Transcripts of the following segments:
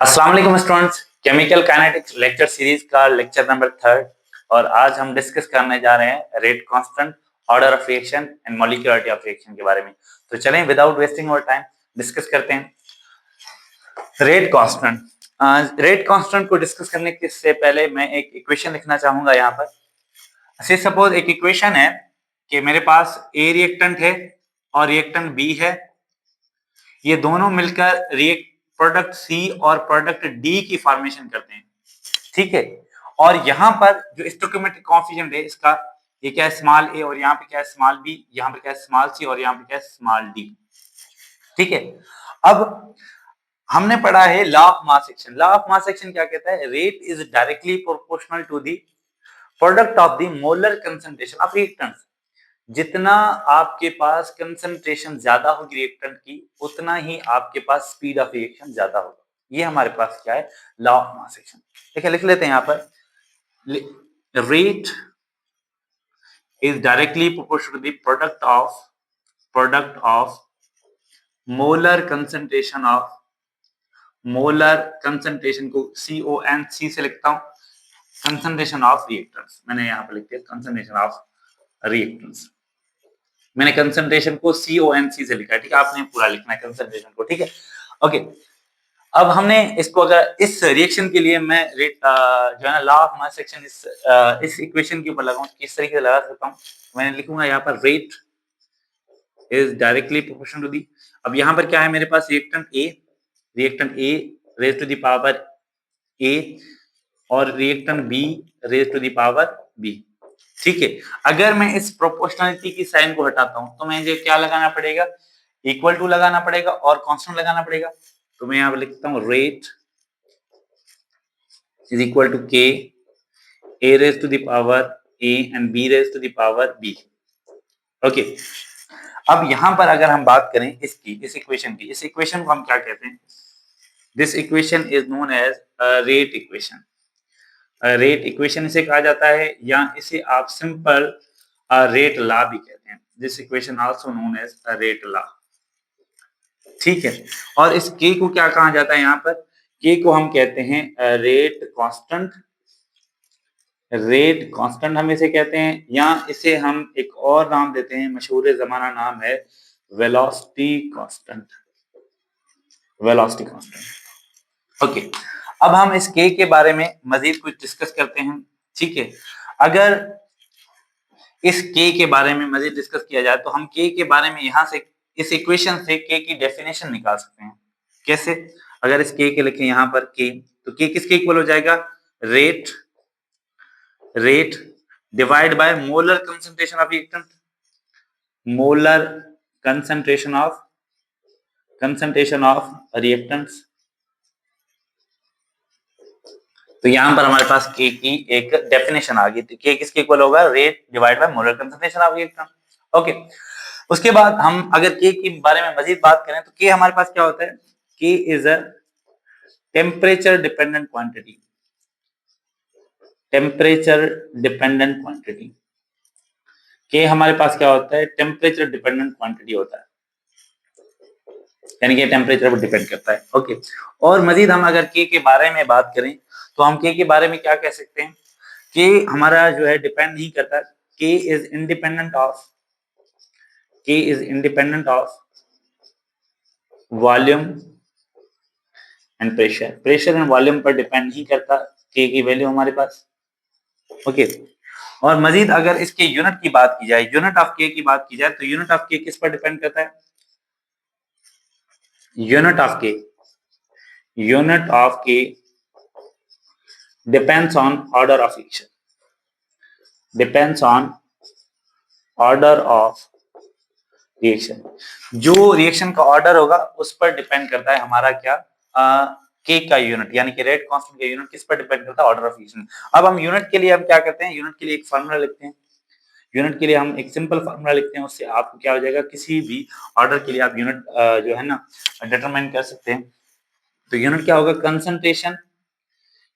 अस्सलाम वालेकुम students, chemical kinetics lecture series का लेक्चर नंबर 3 और आज हम डिस्कस करने जा रहे हैं rate constant, order of reaction and molecularity of reaction के बारे में। तो चलें without wasting our time discuss करते हैं रेट कांस्टेंट। रेट कांस्टेंट को डिस्कस करने के से पहले मैं एक इक्वेशन लिखना चाहूंगा यहाँ पर। से सपोज एक इक्वेशन है कि मेरे पास ए रिएक्टेंट है और रिएक्टेंट बी है, ये दोनों मिलकर रिएक्ट प्रोडक्ट सी और प्रोडक्ट डी की फॉर्मेशन करते हैं, ठीक है। और यहाँ पर जो स्टोइकियोमेट्रिक कोएफिशिएंट है इसका, ये क्या है स्मॉल ए और यहाँ पे क्या है स्मॉल बी, यहाँ पे क्या है स्मॉल सी और यहाँ पे क्या है स्मॉल डी, ठीक है। अब हमने पढ़ा है law of mass action. Law of mass action क्या कहता है? Rate is directly proportional to the product of the molar concentration of reactants. जितना आपके पास कंसंट्रेशन ज्यादा होगी रिएक्टेंट की, उतना ही आपके पास स्पीड ऑफ रिएक्शन ज्यादा होगा। ये हमारे पास क्या है? Law of mass action. देखिए लिख लेते हैं यहाँ पर, rate is directly proportional to the product of molar concentration को CONC से लिखता हूं, कंसंट्रेशन ऑफ रिएक्टेंट्स। मैंने यहाँ पर लिख दिया कंसंट्रेशन ऑफ रिएक्टेंट्स। मैंने कंसंट्रेशन को CONC से लिखा है, ठीक है। आपने पूरा लिखना है कंसंट्रेशन को, ठीक है। ओके, अब हमने इसको अगर इस रिएक्शन के लिए मैं रेट जो है ना लॉ ऑफ मास एक्शन इस इक्वेशन के ऊपर लगाऊं, किस तरीके से लगा सकता हूं? मैंने लिखूंगा यहाँ पर rate is directly proportional to the, अब यहाँ पर क्या है मेरे पास reactant A raise to the power A और reactant B raise to the power B, ठीक है। अगर मैं इस प्रोपोर्शनलिटी की साइन को हटाता हूं तो मुझे क्या लगाना पड़ेगा? इक्वल टू लगाना पड़ेगा और कांस्टेंट लगाना पड़ेगा। तो मैं यहां पर लिखता हूं rate is equal to K A raise to the power A and B raise to the power B. Okay, अब यहां पर अगर हम बात करें इस इक्वेशन की, इस इक्वेशन को हम क्या कहते हैं? This equation is known as rate equation. Rate equation इसे कहा जाता है या इसे आप सिंपल रेट लॉ भी कहते हैं। This equation also known as rate law, ठीक है। और इस के को क्या कहा जाता है? यहाँ पर के को हम कहते हैं रेट कांस्टेंट। रेट कांस्टेंट हम इसे कहते हैं, या इसे हम एक और नाम देते हैं, मशहूर जमाना नाम है velocity constant. Velocity constant. Okay, अब हम इस के बारे में मजीद कुछ डिस्कस करते हैं, ठीक है। अगर इस के बारे में मजीद डिस्कस किया जाए तो हम के बारे में यहाँ से इस इक्वेशन से के की डेफिनेशन निकाल सकते हैं। कैसे? अगर इस के लिखें यहाँ पर के, तो के किसके इक्वल हो जाएगा? Rate divide by molar concentration of reactant, molar concentration of reactants. तो यहां पर हमारे पास के की एक डेफिनेशन आ गई। तो के किसके इक्वल होगा? Rate divide by molar concentration of reactant. Okay, उसके बाद हम अगर के के बारे में मजीद बात करें तो के हमारे पास क्या होता है? के is a temperature dependent quantity. Temperature dependent quantity के हमारे पास क्या होता है? टेम्परेचर डिपेंडेंट क्वांटिटी होता है, यानी कि टेम्परेचर पर डिपेंड करता है। ओके, और मजीद हम अगर के बारे में बात करें तो हम के बारे में क्या कह सकते हैं? के हमारा जो है डिपेंड नहीं करता, के is independent of volume and pressure and volume पर डिपेंड नहीं करता के की वैल्यू हमारे पास। ओके, और मजीद अगर इसके यूनिट की बात की जाए, यूनिट ऑफ के की बात की जाए, तो यूनिट ऑफ के किस पर डिपेंड करता है? यूनिट ऑफ के depends on order of reaction, depends on order of reaction. जो रिएक्शन का ऑर्डर होगा उस पर डिपेंड करता है हमारा क्या? के का यूनिट, यानी कि रेट कांस्टेंट का यूनिट किस पर डिपेंड करता है? Order of reaction. अब हम यूनिट के लिए हम क्या करते हैं? यूनिट के लिए एक फार्मूला लिखते हैं। यूनिट के लिए हम एक सिंपल फार्मूला लिखते हैं, उससे आपको क्या हो जाएगा? किसी भी ऑर्डर के लिए आप यूनिट जो है ना डिटरमाइन कर सकते हैं। तो यूनिट क्या होगा? कंसंट्रेशन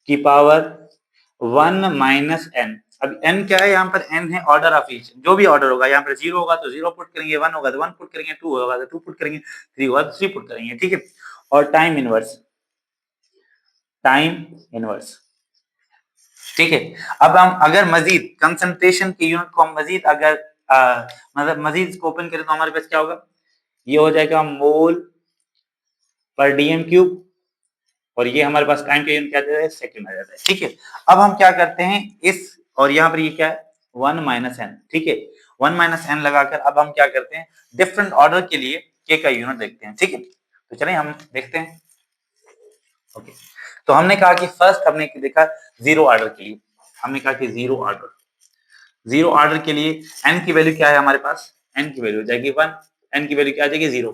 की पावर 1 माइनस एन। अब n क्या है? यहाँ पर n है ऑर्डर ऑफ रिएक्शन। जो भी ऑर्डर होगा, यहाँ पर 0 होगा तो 0 पुट करेंगे, 1 होगा तो 1 पुट करेंगे, 2 होगा तो 2 पुट करेंगे, 3 होगा तो 3 पुट करेंगे, ठीक है। और टाइम इनवर्स टाइम इनवर्स। ठीक है, अब हम अगर मजीद कंसंट्रेशन के यूनिट को हम मजीद अगर मतलब मजीद इसको ओपन करें तो हमारे पास क्या होगा, ये हो जाएगा मोल पर डीएम क्यूब, और ये हमारे पास टाइम का यूनिट क्या जाता है, सेकंड आ जाता है। ठीक है, अब हम क्या करते हैं इस, और यहाँ पर ये क्या है 1 माइनस एन। ठीक है, 1 माइनस एन लगाकर अब हम क्या करते हैं डिफरेंट ऑर्डर के लिए के का यूनिट देखते हैं। ठीक है, तो चलिए हम देखते हैं। ओके, तो हमने कहा कि फर्स्ट हमने देखा जीरो ऑर्डर के लिए, हमने कहा कि जीरो ऑर्डर के लिए एन की वैल्यू क्या है हमारे पास, एन की वैल्यू हो जाएगी 1, एन की वैल्यू क्या आ जाएगी 0,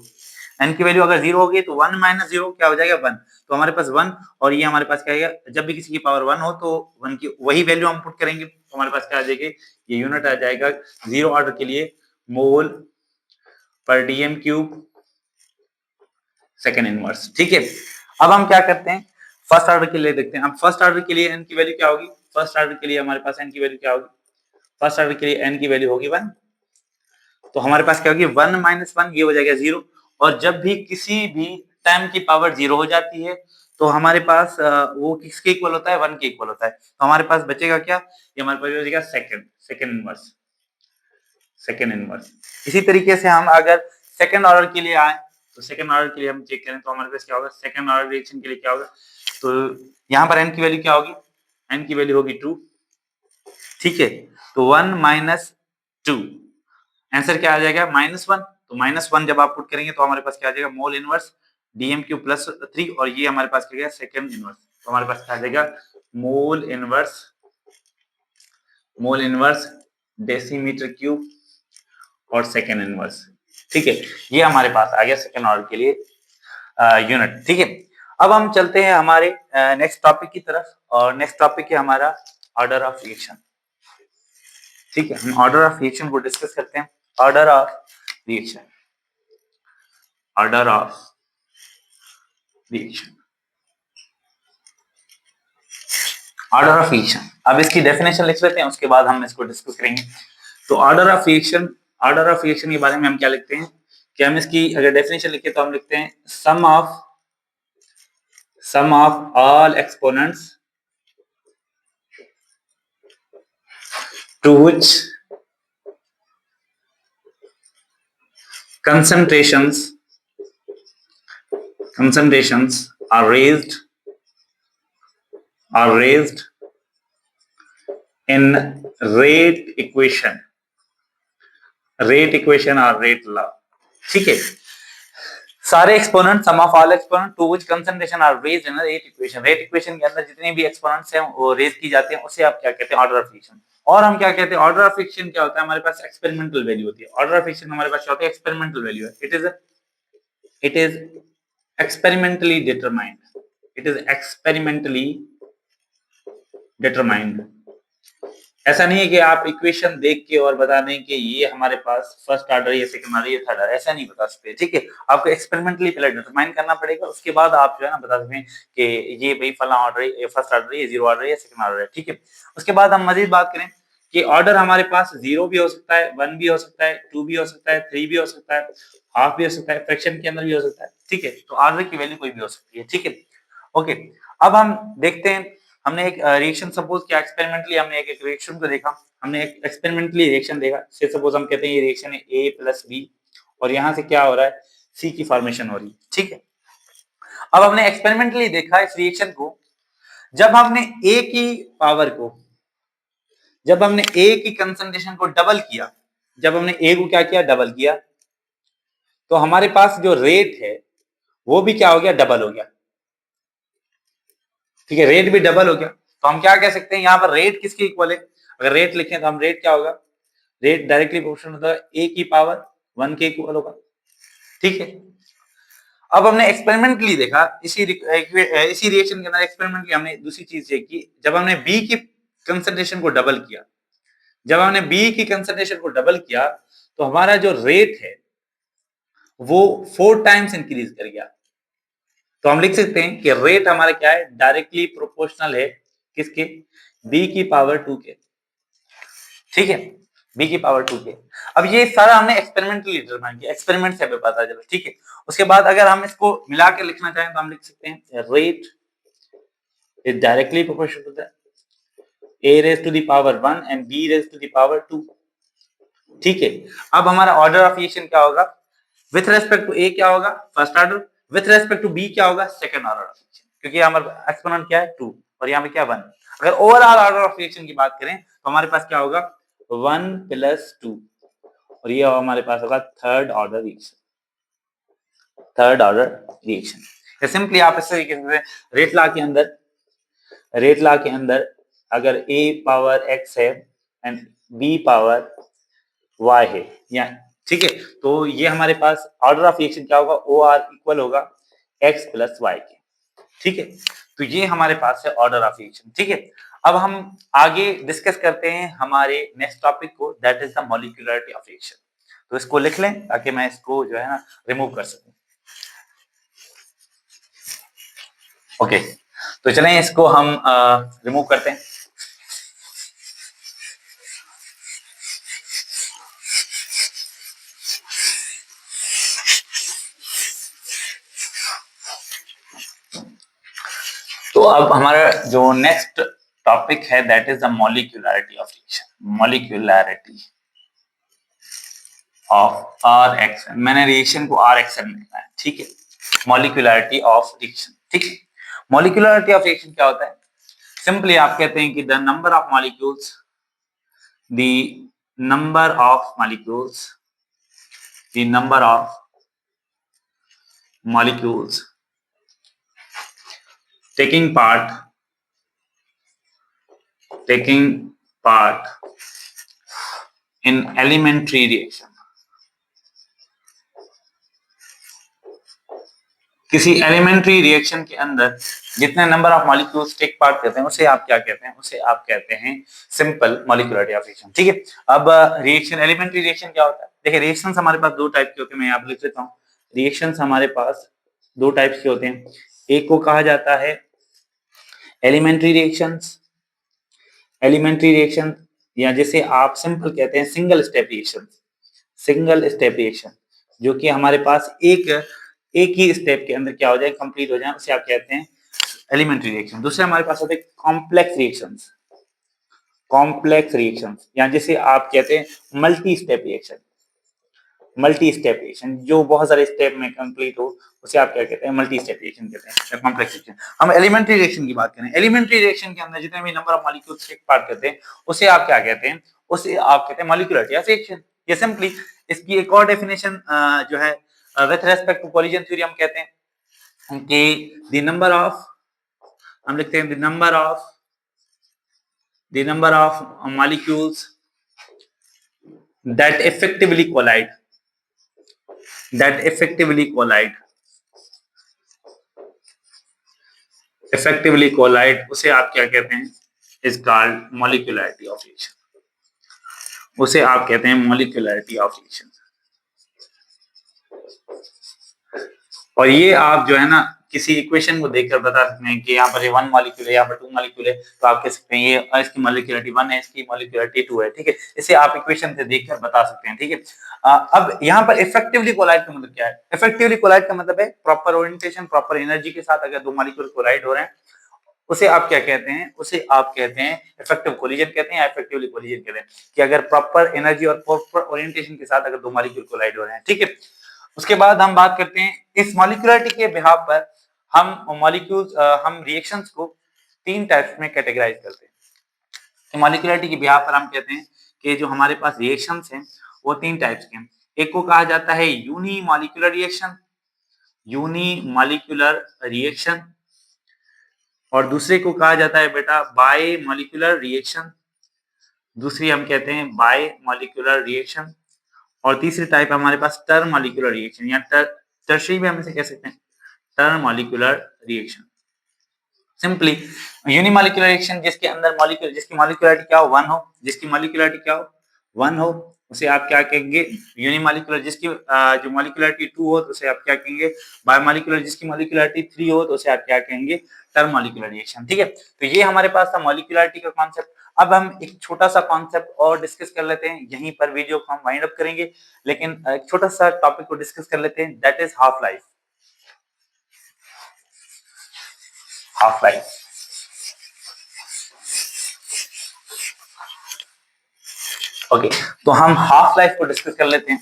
एन की वैल्यू अगर 0 होगी तो 1 माइनस 0 क्या हो जाएगा 1, तो हमारे पास 1, और ये हमारे पास क्या आएगा, जब भी किसी की पावर 1 हो तो 1 की वही वैल्यू हम पुट करेंगे, तो हमारे पास क्या आ जाएगी, ये यूनिट आ जाएगा जीरो ऑर्डर के लिए मोल पर डीएम क्यूब सेकेंड इनवर्स। ठीक है, अब हम क्या करते हैं फर्स्ट ऑर्डर के लिए देखते हैं। अब फर्स्ट ऑर्डर के लिए एन की वैल्यू क्या होगी, फर्स्ट ऑर्डर के लिए हमारे पास एन की वैल्यू क्या होगी, फर्स्ट ऑर्डर के लिए एन की वैल्यू होगी 1, तो हमारे पास क्या होगी 1 माइनस 1, ये हो जाएगा 0, और जब भी किसी भी टाइम की पावर 0 हो जाती है तो हमारे पास वो किसके इक्वल होता है, 1 के इक्वल होता है, तो हमारे पास बचेगा क्या, ये हमारे पास हो जाएगा सेकंड इनवर्स। इसी तरीके से हम अगर सेकंड ऑर्डर के लिए आए तो सेकंड ऑर्डर के लिए हम चेक करें तो हमारे पास क्या होगा, सेकंड ऑर्डर रिएक्शन के लिए क्या होगा, तो यहाँ पर एन की वैल्यू क्या होगी, एन की वैल्यू होगी 2। ठीक है, तो 1 माइनस 2, आंसर क्या आ जाएगा -1, तो -1 जब आप पुट करेंगे तो हमारे पास क्या आ जाएगा mole inverse DM Q plus 3, और ये हमारे पास क्या गया सेकंड इनवर्स, तो हमारे पास क्या आ जाएगा मोल इनवर्स डेसीमीटर क्यूब और सेकंड इनवर्स। ठीक है, ये हमारे पास आ गया सेकंड ऑर्डर के लिए यूनिट। ठीक है, अब हम चलते हैं हमारे नेक्स्ट टॉपिक की तरफ, और नेक्स्ट टॉपिक है हमारा ऑर्डर ऑफ रिएक्शन। ठीक है, हम ऑर्डर ऑफ रिएक्शन को डिस्कस करते हैं। Order of reaction, order of reaction, order of reaction. अब इसकी डेफिनेशन लिख लेते हैं, उसके बाद हम इसको डिस्कस करेंगे। तो order of reaction, order of reaction के बारे में हम क्या लिखते हैं कि हम इसकी अगर डेफिनेशन लिखे तो हम लिखते हैं sum of all exponents to which concentrations are raised in rate equation or rate law। ठीक है, सारे exponent sum of all exponent to which concentration are raised in rate equation, rate equation के अंदर जितने भी एक्सपोनेंट्स हैं वो raise की जाते हैं, उसे आप क्या कहते हैं ऑर्डर ऑफ रिएक्शन। और हम क्या कहते हैं ऑर्डर ऑफ रिएक्शन क्या होता है, हमारे पास एक्सपेरिमेंटल वैल्यू होती है। ऑर्डर ऑफ रिएक्शन हमारे पास क्या होता है, एक्सपेरिमेंटल वैल्यू है। It is experimentally determined। ऐसा नहीं है कि आप इक्वेशन देख के और बता दें कि ये हमारे पास फर्स्ट ऑर्डर या सेकंड ऑर्डर या थर्ड ऑर्डर, ऐसा नहीं बता सकते। ठीक है, आपको एक्सपेरिमेंटली पहले डिटरमाइन करना पड़ेगा, उसके बाद आप जो है ना बता सकते हैं कि ये भाई फला ऑर्डर है, ये फर्स्ट ऑर्डर है, ये जीरो ऑर्डर है, सेकंड ऑर्डर है। ठीक है, उसके बाद हम मजीद बात करें कि ऑर्डर हमारे पास 0 भी हो सकता है, 1 भी हो सकता है, 2 भी हो सकता है, 3 भी हो सकता है, हाफ भी हो सकता है, फ्रैक्शन के अंदर भी हो सकता है। ठीक है, तो ऑर्डर की वैल्यू कोई भी हो सकती है। ठीक है, ओके, अब हम देखते हैं, हमने एक रिएक्शन सपोज किया एक्सपेरिमेंटली, हमने एक रिएक्शन को देखा, हमने एक एक्सपेरिमेंटली रिएक्शन देखा। से सपोज हम कहते हैं ये रिएक्शन है A प्लस बी, और यहाँ से क्या हो रहा है C की फॉर्मेशन हो रही है। ठीक है, अब हमने एक्सपेरिमेंटली देखा इस रिएक्शन को, जब हमने A की पावर को, जब हमने A की कंसंट्रेशन को डबल किया, जब हमने A को क्या किया डबल किया, तो हमारे पास जो रेट है वो भी क्या हो गया डबल हो गया। ठीक है, रेट भी डबल हो गया, तो हम क्या कह सकते हैं यहाँ पर रेट किसकी इक्वल है, अगर रेट लिखें तो हम रेट क्या होगा, रेट डायरेक्टली प्रोपोर्शनल होता है A की पावर 1 के इक्वल होगा। ठीक है, अब हमने एक्सपेरिमेंटली देखा इसी रिएक्शन के अंदर एक्सपेरिमेंटली हमने दूसरी चीज देखी, जब हमने B की कंसंट्रेशन को डबल किया, जब हमने B की कंसंट्रेशन को डबल किया तो हमारा जो रेट है वो 4 टाइम्स इंक्रीज कर गया। तो हम लिख सकते हैं कि रेट हमारा क्या है, डायरेक्टली प्रोपोर्शनल है किसके, B की पावर 2 के। ठीक है, B की पावर 2 के। अब ये सारा हमने एक्सपेरिमेंटली डिटरमाइन किया, एक्सपेरिमेंट से हमें पता चला। ठीक है, उसके बाद अगर हम इसको मिला के लिखना चाहें तो हम लिख सकते हैं rate is directly proportional to the a raised to the power 1 and b raised to the power 2. ठीक है, अब हमारा ऑर्डर ऑफ रिएक्शन क्या होगा, विथ रेस्पेक्ट टू ए क्या होगा first order, with respect to B क्या होगा सेकंड ऑर्डर ऑफ रिएक्शन, क्योंकि हमारा एक्सपोनेंट क्या है 2 और यहाँ पे क्या 1. अगर ओवरऑल ऑर्डर ऑफ रिएक्शन की बात करें तो हमारे पास क्या होगा 1 + 2 और ये हमारे पास होगा third order reaction. Third order reaction या सिंपली आप इस तरीके से रेट लॉ के अंदर अगर a पावर x है एंड b पावर y है या ठीक है, तो ये हमारे पास ऑर्डर ऑफ रिएक्शन क्या होगा OR इक्वल होगा x + y के. ठीक है, तो ये हमारे पास है ऑर्डर ऑफ रिएक्शन. ठीक है, अब हम आगे डिस्कस करते हैं हमारे नेक्स्ट टॉपिक को, that is the molecularity of reaction. तो इसको लिख लें ताकि मैं इसको जो है ना रिमूव कर सकूं. ओके, तो चलें इसको हम रिमूव करते हैं. तो अब हमारा जो नेक्स्ट टॉपिक है that is the molecularity of reaction. Molecularity of Rx, मैंने रिएक्शन को Rxn लिखा है. ठीक है, मॉलिक्यूलरिटी ऑफ रिएक्शन. ठीक है, मॉलिक्यूलरिटी ऑफ रिएक्शन क्या होता है, सिंपली आप कहते हैं कि the number of molecules, the number of molecules, the number of molecules taking part in elementary reaction. किसी एलिमेंट्री रिएक्शन के अंदर जितने number of molecules take part करते हैं उसे आप क्या कहते हैं, उसे आप कहते हैं सिंपल मॉलिक्यूलरिटी ऑफ रिएक्शन. ठीक है, अब रिएक्शन एलिमेंट्री रिएक्शन क्या होता है, देखिए रिएक्शंस हमारे पास दो टाइप के होते हैं, मैं यहाँ पे लिख लेता हूँ. रिएक्शंस हमारे पास दो टाइप्स के होते हैं, एक को कहा जाता है एलिमेंट्री रिएक्शंस. एलिमेंट्री रिएक्शन या जिसे आप सिंपल कहते हैं single step reaction. Single step reaction जो कि हमारे पास एक ही स्टेप के अंदर क्या हो जाए कंप्लीट हो जाए उसे आप कहते हैं एलिमेंट्री रिएक्शन. दूसरे हमारे पास होते हैं कॉम्प्लेक्स रिएक्शंस. कॉम्प्लेक्स रिएक्शंस या जिसे आप कहते हैं multi step reaction. Multi step reaction जो बहुत सारे स्टेप में कंप्लीट हो उसे आप क्या कहते हैं मल्टी स्टेप रिएक्शन कहते हैं, कॉम्प्लेक्स रिएक्शन. हम एलिमेंट्री रिएक्शन की बात करें, एलिमेंट्री रिएक्शन के अंदर जितने भी number of molecules take part करते हैं उसे आप क्या कहते हैं, उसे आप कहते हैं मॉलिक्यूलरिटी ऑफ रिएक्शन. ये सिंपली इसकी एक और डेफिनेशन जो है with respect to collision theory हम कहते हैं कि द नंबर ऑफ, हम लिखते हैं the number of molecules that effectively collide उसे आप क्या कहते हैं, is called molecularity of reaction. उसे आप कहते हैं मॉलिक्यूलरिटी ऑफ रिएक्शन. और ये आप जो है ना किसी इक्वेशन को देखकर बता सकते हैं कि यहाँ पर 1 मॉलिक्यूल है, यहाँ पर 2 मॉलिक्यूल है, तो आप कह सकते हैं ये इसकी मॉलिक्यूलरिटी 1 है, इसकी मॉलिक्यूलरिटी 2 है. ठीक है, इसे आप इक्वेशन से देखकर बता सकते हैं. ठीक है, अब यहाँ पर इफेक्टिवली कोलाइड का मतलब क्या है, इफेक्टिवली कोलाइड का मतलब है प्रॉपर ओरिएंटेशन, प्रॉपर एनर्जी के साथ अगर दो मॉलिक्यूल कोलाइड हो रहे हैं उसे आप क्या कहते हैं, उसे आप कहते हैं इफेक्टिव कोलिजन कहते हैं या इफेक्टिवली कोलिजन कहते हैं, कि अगर प्रॉपर एनर्जी और प्रॉपर ओरिएंटेशन के साथ अगर दो मॉलिक्यूल कोलाइड हो रहे हैं. ठीक है, उसके बाद हम बात करते हैं इस मॉलिक्यूलरिटी के बिहाफ पर हम मॉलिक्यूल्स हम रिएक्शंस को तीन टाइप्स में कैटेगराइज करते हैं. मॉलिक्यूलरिटी के बिहाफ पर हम कहते हैं कि जो हमारे पास रिएक्शंस हैं वो तीन टाइप्स के हैं. एक को कहा जाता है यूनी मॉलिक्यूलर रिएक्शन और दूसरे को कहा जाता है बेटा बाय मॉलिक्यूलर रिएक्शन. दूसरी हम कहते हैं बाय मॉलिक्यूलर रिएक्शन और तीसरी टाइप हमारे पास टर्म मॉलिक्यूलर रिएक्शन या टर्शरी भी हम इसे कह सकते हैं term molecular reaction. Simply unimolecular reaction जिसके अंदर मॉलिक्यूल जिसकी मॉलिक्यूलरिटी क्या हो 1 हो, जिसकी मॉलिक्यूलरिटी क्या हो 1 हो उसे आप क्या कहेंगे यूनिमॉलिक्यूलर. जिसकी जो मॉलिक्यूलरिटी 2 हो तो उसे आप क्या कहेंगे बायोमॉलिक्यूलर. जिसकी मॉलिक्यूलरिटी 3 हो तो उसे आप क्या कहेंगे टर्म मॉलिक्यूलर रिएक्शन. ठीक है, तो ये हमारे पास था मॉलिक्यूलरिटी का कॉन्सेप्ट. अब हम एक छोटा सा कॉन्सेप्ट और डिस्कस कर लेते हैं, यहीं पर वीडियो को हम वाइंड अप करेंगे, लेकिन एक छोटा सा टॉपिक को डिस्कस कर लेते हैं that is half life. Half life okay, तो हम हाफ लाइफ को डिस्कस कर लेते हैं।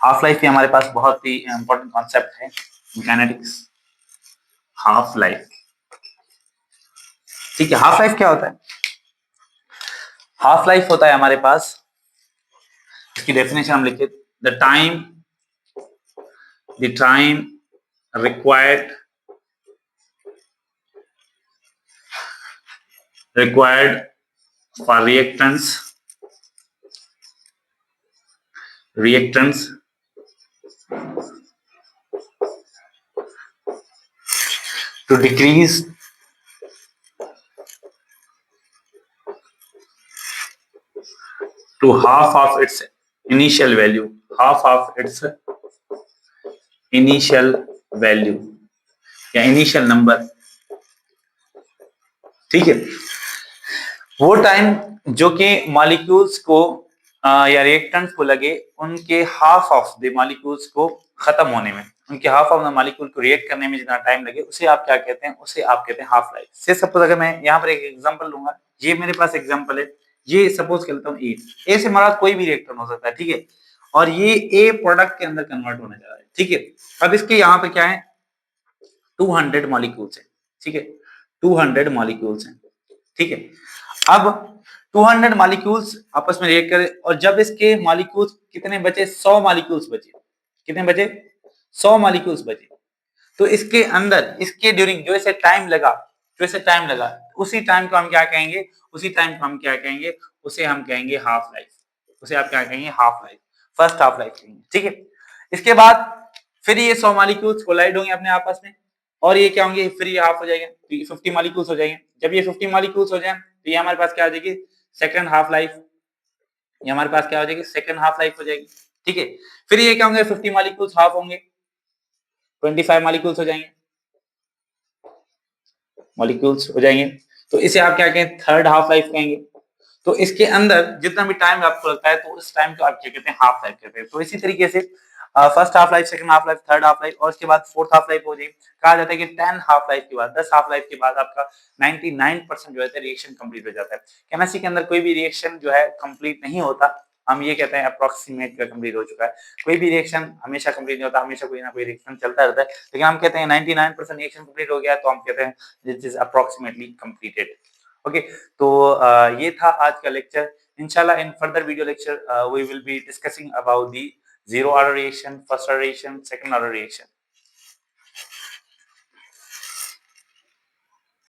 हाफ लाइफ भी हमारे पास बहुत ही इंपॉर्टेंट कॉन्सेप्ट है मैकेनिक्स। हाफ लाइफ, ठीक है। हाफ लाइफ क्या होता है? हाफ लाइफ होता है हमारे पास, इसकी डेफिनेशन हम लिखे, the time required for reactants to decrease to half of its initial value, या इनिशियल नंबर, ठीक है। वो टाइम जो कि मॉलिक्यूल्स को या रिएक्टेंट्स को लगे उनके हाफ ऑफ द मॉलिक्यूल्स को खत्म होने में, उनके हाफ ऑफ द मॉलिक्यूल को रिएक्ट करने में जितना टाइम लगे, उसे आप क्या कहते हैं? उसे आप कहते हैं हाफ लाइफ। से सपोज अगर मैं यहाँ पर एक एग्जांपल लूंगा, ये मेरे पास एग्जांपल है, ये सपोज कर लेता हूँ ए से हमारा कोई भी रिएक्टर हो सकता है, ठीक है, और ये ए प्रोडक्ट के अंदर कन्वर्ट होने जा रहा है, ठीक है। अब इसके यहाँ पे क्या है? 200 मॉलिक्यूल्स है, ठीक है, 200 मॉलिक्यूल्स हैं, ठीक है। अब 200 मॉलिक्यूल्स आपस में रिएक्ट करें, और जब इसके मॉलिक्यूल्स कितने बचे? 100 मॉलिक्यूल्स बचे। कितने बचे? 100 मॉलिक्यूल्स बचे। तो इसके अंदर, इसके ड्यूरिंग जो इसे टाइम लगा, उसी टाइम को हम क्या कहेंगे? उसे हम कहेंगे हाफ लाइफ। उसे आप क्या कहेंगे? Half life, first half life कहेंगे, ठीक है। इसके बाद फिर ये 100 मॉलिक्यूल्स कोलाइड होंगे अपने आपस में, और ये क्या होंगे? फिर ये हाफ हो जाएंगे, तो ये 50 मॉलिक्यूल्स हो जाएंगे। जब ये 50 मॉलिक्यूल्स हो जाए तो ये हमारे पास क्या हो जाएगी? Second half life. ये हमारे पास क्या हो जाएगी? सेकंड हाफ लाइफ हो जाएगी, ठीक है। फिर ये क्या होंगे? 50 मॉलिक्यूल्स हाफ होंगे, 25 मॉलिक्यूल्स हो जाएंगे, तो इसे आप क्या कहें? थर्ड हाफ लाइफ कहेंगे। तो इसके अंदर जितना भी टाइम आपको लगता है, तो उस टाइम को आप क्या कहते हैं? हाफ लाइफ कहते हैं। तो इसी तरीके से first half life, second half life, third half life, और उसके बाद फोर्थ हाफ लाइफ हो जाएगी। कहा जाता है कि 10 हाफ लाइफ के बाद, 10 हाफ लाइफ के बाद आपका 99% जो है रिएक्शन कंप्लीट हो जाता है। केमिस्ट्री के अंदर कोई भी रिएक्शन जो है कंप्लीट नहीं होता, हम ये कहते हैं अप्रोक्सीमेट का कंप्लीट हो चुका है। कोई भी रिएक्शन हमेशा कंप्लीट नहीं होता, हमेशा कोई ना कोई रिएक्शन चलता रहता है, लेकिन हम कहते हैं 99% रिएक्शन कंप्लीट हो गया, तो हम कहते हैं this is approximately completed. Okay, तो ये था आज का lecture. Inshallah, in further video lecture, we will be discussing about the zero order reaction, first order reaction, second order reaction.